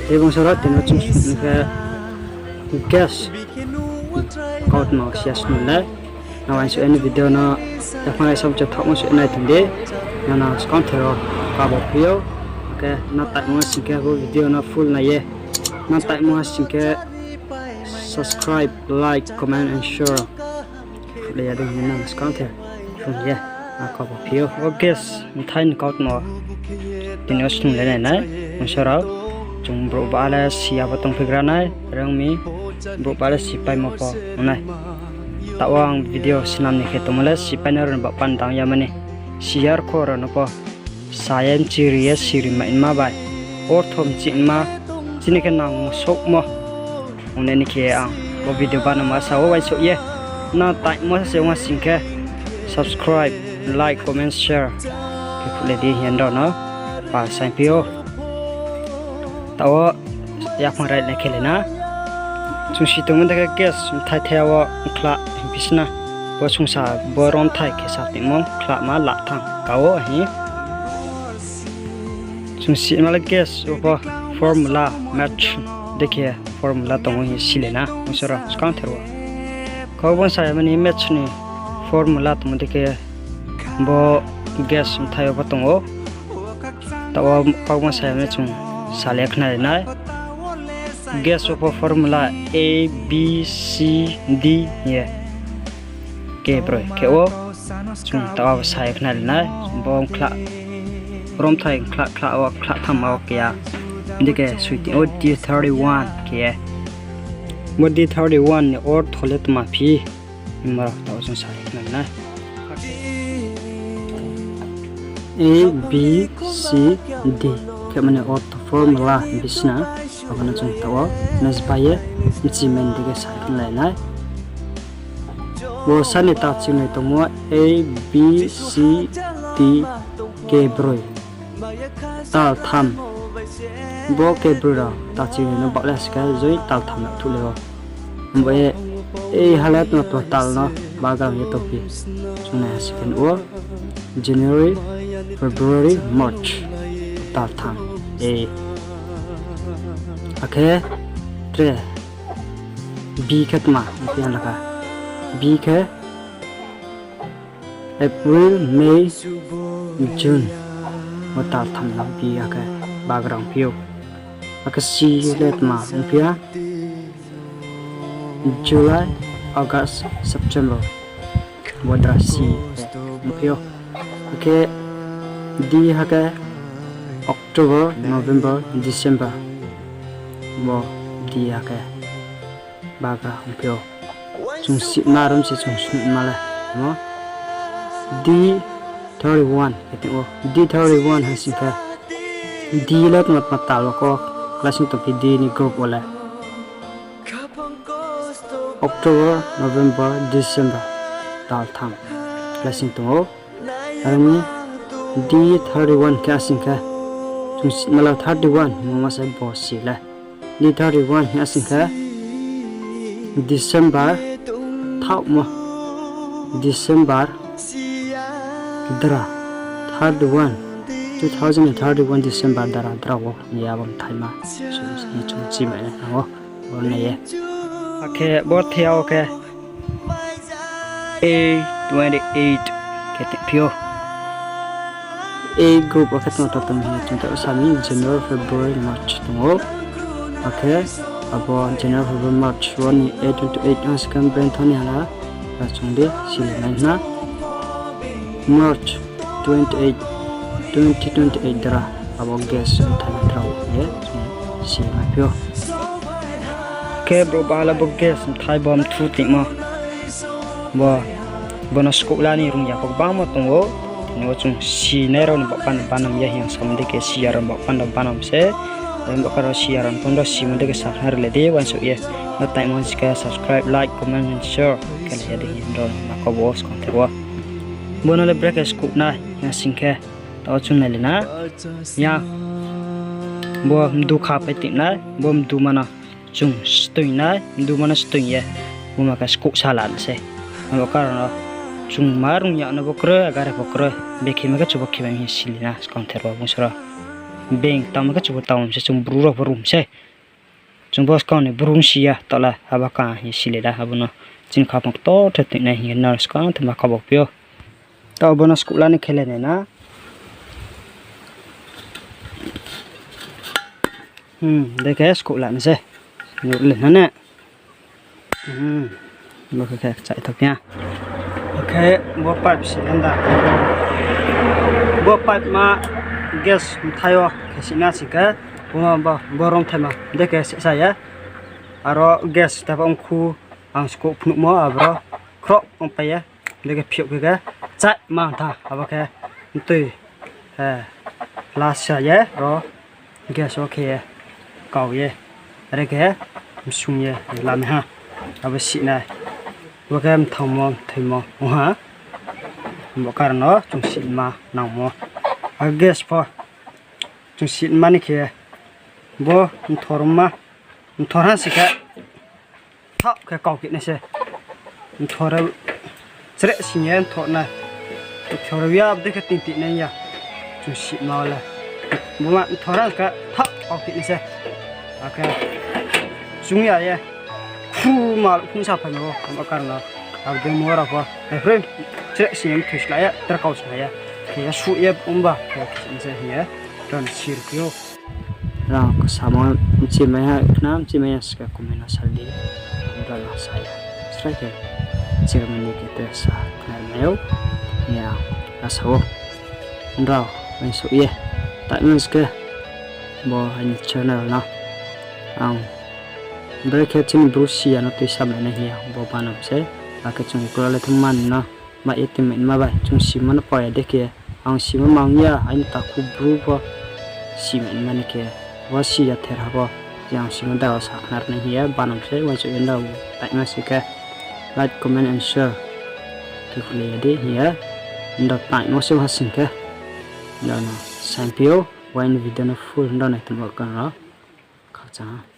Jati Bongso ra tino chung ke gas kaut no sias nulai na wan su any video na yakmai sam cha thak mo su nai thinde na skon thero ka bo pio ke na tai mo sin ke video na full na ye na tai mo sin ke subscribe like comment and share le ya ding na skon the from ye na ka bo pio gas thain kaut no tino chung le nai mo sharau chung bro bala sia batong pigrana rung mi bro bala sipai mo po nai tawang video snam ni khetomala sipai na ron ba pandang ya mane siar khor no po science serious sirima inma bai orthom chinma chinike nang sokmo one ni khe ang bo video ba na ma sa wa so ye na tai mo se wa singke subscribe like comment share le di hian do no pa sai pio tawa yak marai na khelena chung si tong da gas thai thewa khla bisna bo chung sa boron thai ke sa timong khla ma la thang kawo hi chung si mala gas opa formula match dekhe formula tong hi silena musara skan therwa kawon sa mani match ni formula tum dekhe bo gas thai ba tongo tawa kawon sa mani chung salai khnàri nai gas of formula A B C D ye ke bro ke o chung tawa sai khnàri nai bom khla rom thai khla o khla thama o kya indike suiti o D31 ke mo D31 ne or tholet ma phi mar taw chung sai khnàri nai A B C D ke mane or formula bisna abana chung tawa nasbaye mchimen dige sakin lai nai bo sani ta chine to mo A B C D ke bro tal tham bo ke bro ta chine no bakla ska joi tal tham thu le bo e halat no to tal no baga ye to pi chuna second o January February March tal tham A okay tre B khatma pian laka B ke April May June motal tham la B aka background pio aka C letma pia July August September modra C pio okay D haka October November December mo dia ke baga pio chung si marum si chung mala mo D31 ete o D31 hasika D lat mat matal ko classing to D ni group ola October November December tal tham classing to armi D31 classing ka chung mala 31 mo masa boss sila D31 yasinka December thau mo December dra 31 2031 December dra drawo yabam thaima ni chung chi mai na ho ne ye okay bo theo ke A28 ke pio A group of no totem hi chung ta sami January February March to okay abo January February March 1 as kan benthani hala chungde silai na March 28 2028 dra abo gas thai draw ye si ma pyo ke bro bala bo gas thai bom thu ti mo bo bonus ko la ni rung ya ko ba mo tongo no chung si ne ro ni ba pan panam ya hiang samde ke si ya ro ba pan panam se dan bakal siaran tondo simo de sakhlai le de wan so ye no tai mon ska subscribe like comment and share kala ya de hindo na ko boss kon tewa bono le break scoop na ya singke to chun le na ya bo du kha pe ti na bom du mana chung stoi na du mana stoi ye bo ma ka scoop salan se no ka no chung marung ya na bokre agar bokre bekhi ma ka chubakhi ba mi silina kon tewa musra beng tam ka chu taum se chung bru ro rum se chung bos ka ne brung sia to la habaka hi sile da habuno chin kha pok to the na hi nurse ka thma ka bok pyo to bono school ani khele ne na देखे स्कूल लाने से ले ना ने वो क्या चाहिए तो क्या ओके वो पाइप से अंदा वो पाइप में गैस थायो कैसे ना सीखे वो बोरों थे में देखे saya aro गैस तब हम खु हम स्कूल पुनुक mo abro kro हम पे ya देखे फिर के चाय मां था अब क्या तो last saya ro gas okay cầu ye đây cái msei làm ha अब xịn này vừa cái em thòng mòn thì mòn hả một cái nó chung xịn mà nào mò gas po chung xịn mà này kia bố thorm mà thorhan xịt cái thọ cái cầu kia này xe thor sẽ xịn nhẹ thọ này thor vía đây cái tin này nha chung xịn mà là bố mà thorhan cái thọ cầu kia này xe ok chúng ya ye phu mal phun sa phano am kar na ab de mora ko e frem che sim thish la ya tra kaus na ya ke su ye umba ke se ye don sir kyo ra ko samon chi me ha nam chi me ska kumena saldi ra la sa ya strike chi me ni ke te sa na meo ya asawo ra me su ye tại mình ska bo anh channel na Berkat cing Rusia no toisa mana hiya boba nam se aka chung kurale thman na ma etimen ma ba chung siman pa ya deke ang sima mangya ain ta khu bru ba simen mane ke wasi ya ther habo yang sima da saknar na hiya banam se wa chu enda ta ma sika like comment and share to play de hiya nda ta mo se hasin ke na na sampio wine video na full nda na tum ka na Khakchang